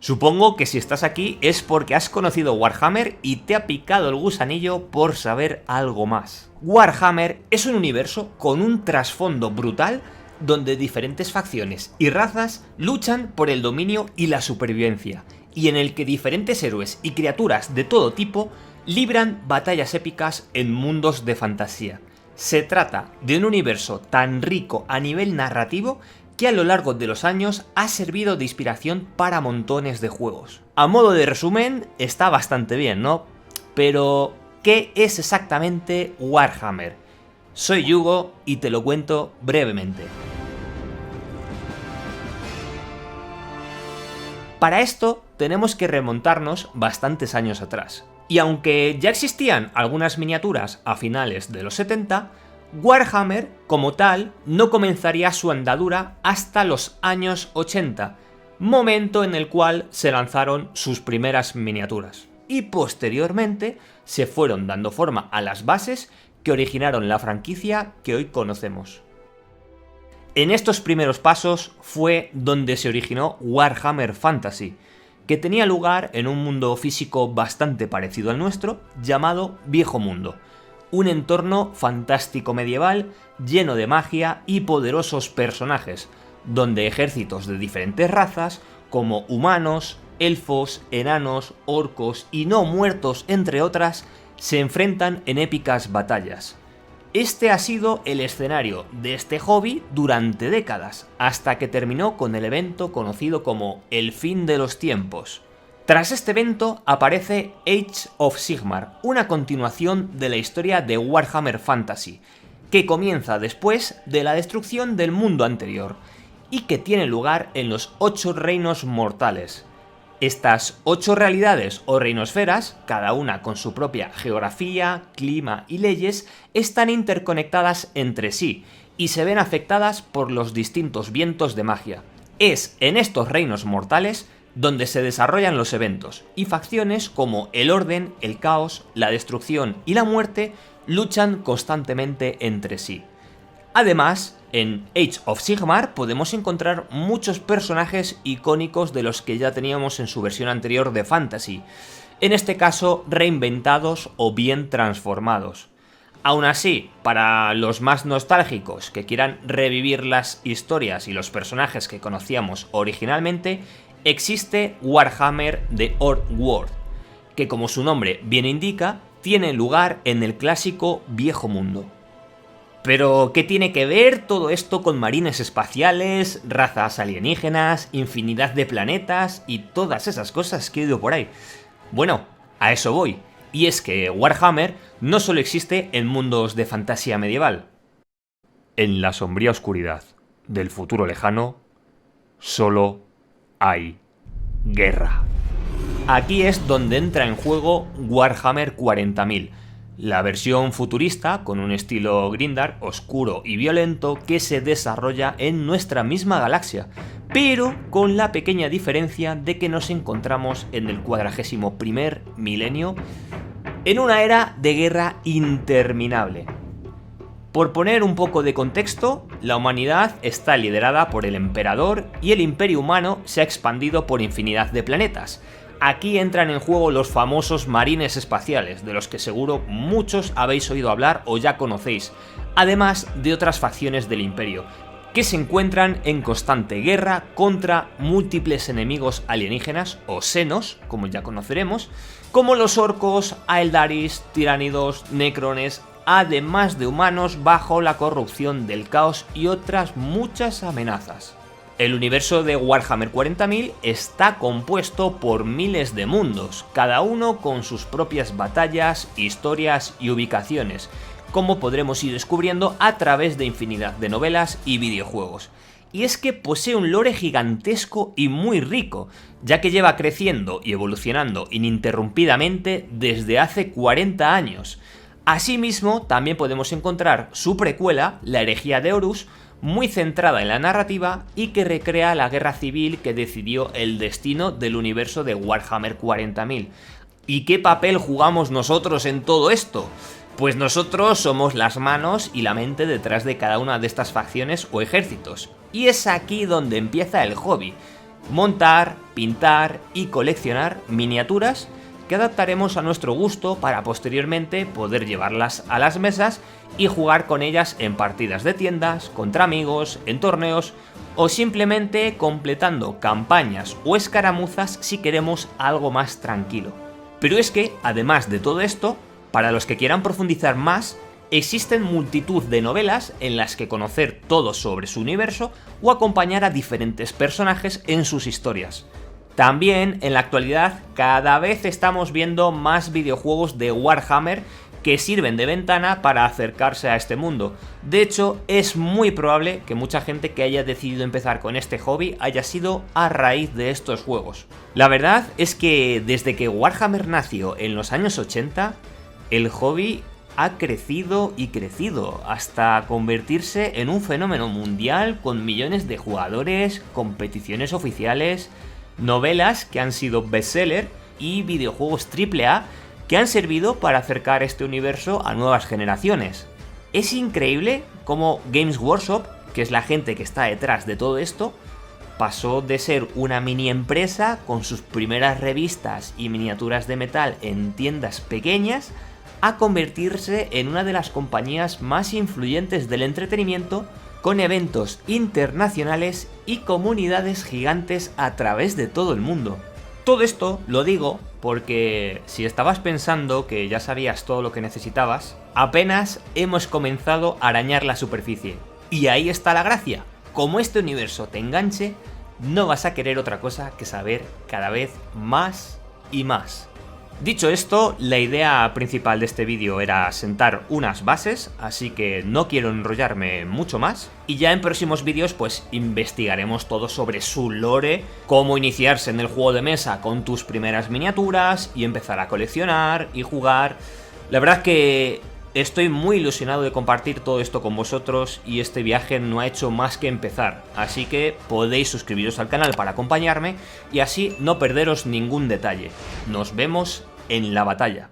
Supongo que si estás aquí es porque has conocido Warhammer y te ha picado el gusanillo por saber algo más. Warhammer es un universo con un trasfondo brutal donde diferentes facciones y razas luchan por el dominio y la supervivencia, y en el que diferentes héroes y criaturas de todo tipo libran batallas épicas en mundos de fantasía. Se trata de un universo tan rico a nivel narrativo que a lo largo de los años ha servido de inspiración para montones de juegos. A modo de resumen, está bastante bien, ¿no? Pero, ¿qué es exactamente Warhammer? Soy Hugo y te lo cuento brevemente. Para esto tenemos que remontarnos bastantes años atrás. Y aunque ya existían algunas miniaturas a finales de los 70, Warhammer, como tal, no comenzaría su andadura hasta los años 80, momento en el cual se lanzaron sus primeras miniaturas. Y posteriormente se fueron dando forma a las bases que originaron la franquicia que hoy conocemos. En estos primeros pasos fue donde se originó Warhammer Fantasy, que tenía lugar en un mundo físico bastante parecido al nuestro, llamado Viejo Mundo. Un entorno fantástico medieval lleno de magia y poderosos personajes, donde ejércitos de diferentes razas, como humanos, elfos, enanos, orcos y no muertos, entre otras, se enfrentan en épicas batallas. Este ha sido el escenario de este hobby durante décadas, hasta que terminó con el evento conocido como el fin de los tiempos. Tras este evento aparece Age of Sigmar, una continuación de la historia de Warhammer Fantasy, que comienza después de la destrucción del mundo anterior, y que tiene lugar en los 8 reinos mortales. Estas 8 realidades o reinosferas, cada una con su propia geografía, clima y leyes, están interconectadas entre sí, y se ven afectadas por los distintos vientos de magia. Es en estos reinos mortales donde se desarrollan los eventos, y facciones como el orden, el caos, la destrucción y la muerte luchan constantemente entre sí. Además, en Age of Sigmar podemos encontrar muchos personajes icónicos de los que ya teníamos en su versión anterior de Fantasy, en este caso reinventados o bien transformados. Aún así, para los más nostálgicos que quieran revivir las historias y los personajes que conocíamos originalmente, existe Warhammer The Old World, que como su nombre bien indica, tiene lugar en el clásico Viejo Mundo. Pero, ¿qué tiene que ver todo esto con marines espaciales, razas alienígenas, infinidad de planetas y todas esas cosas que he oído por ahí? Bueno, a eso voy. Y es que Warhammer no solo existe en mundos de fantasía medieval. En la sombría oscuridad del futuro lejano, solo hay guerra. Aquí es donde entra en juego Warhammer 40.000, la versión futurista con un estilo grimdark oscuro y violento que se desarrolla en nuestra misma galaxia, pero con la pequeña diferencia de que nos encontramos en el 41.er milenio, en una era de guerra interminable. Por poner un poco de contexto, la humanidad está liderada por el emperador y el imperio humano se ha expandido por infinidad de planetas. Aquí entran en juego los famosos marines espaciales, de los que seguro muchos habéis oído hablar o ya conocéis, además de otras facciones del imperio, que se encuentran en constante guerra contra múltiples enemigos alienígenas, o Xenos, como ya conoceremos, como los orcos, Aeldaris, tiránidos, necrones, además de humanos bajo la corrupción del caos y otras muchas amenazas. El universo de Warhammer 40.000 está compuesto por miles de mundos, cada uno con sus propias batallas, historias y ubicaciones, como podremos ir descubriendo a través de infinidad de novelas y videojuegos. Y es que posee un lore gigantesco y muy rico, ya que lleva creciendo y evolucionando ininterrumpidamente desde hace 40 años. Asimismo, también podemos encontrar su precuela, la herejía de Horus, muy centrada en la narrativa y que recrea la guerra civil que decidió el destino del universo de Warhammer 40.000. ¿Y qué papel jugamos nosotros en todo esto? Pues nosotros somos las manos y la mente detrás de cada una de estas facciones o ejércitos. Y es aquí donde empieza el hobby. montar, pintar y coleccionar miniaturas que adaptaremos a nuestro gusto para posteriormente poder llevarlas a las mesas y jugar con ellas en partidas de tiendas, contra amigos, en torneos o simplemente completando campañas o escaramuzas si queremos algo más tranquilo. Pero es que, además de todo esto, para los que quieran profundizar más, existen multitud de novelas en las que conocer todo sobre su universo o acompañar a diferentes personajes en sus historias. También, en la actualidad, cada vez estamos viendo más videojuegos de Warhammer que sirven de ventana para acercarse a este mundo. De hecho, es muy probable que mucha gente que haya decidido empezar con este hobby haya sido a raíz de estos juegos. La verdad es que desde que Warhammer nació en los años 80, el hobby ha crecido y crecido hasta convertirse en un fenómeno mundial con millones de jugadores, competiciones oficiales, novelas que han sido bestseller y videojuegos AAA que han servido para acercar este universo a nuevas generaciones. Es increíble cómo Games Workshop, que es la gente que está detrás de todo esto, pasó de ser una mini empresa con sus primeras revistas y miniaturas de metal en tiendas pequeñas a convertirse en una de las compañías más influyentes del entretenimiento, con eventos internacionales y comunidades gigantes a través de todo el mundo. Todo esto lo digo porque si estabas pensando que ya sabías todo lo que necesitabas, apenas hemos comenzado a arañar la superficie. Y ahí está la gracia. Como este universo te enganche, no vas a querer otra cosa que saber cada vez más y más. Dicho esto, la idea principal de este vídeo era sentar unas bases, así que no quiero enrollarme mucho más. Y ya en próximos vídeos pues investigaremos todo sobre su lore, cómo iniciarse en el juego de mesa con tus primeras miniaturas y empezar a coleccionar y jugar. La verdad es que estoy muy ilusionado de compartir todo esto con vosotros y este viaje no ha hecho más que empezar, así que podéis suscribiros al canal para acompañarme y así no perderos ningún detalle. Nos vemos en la batalla.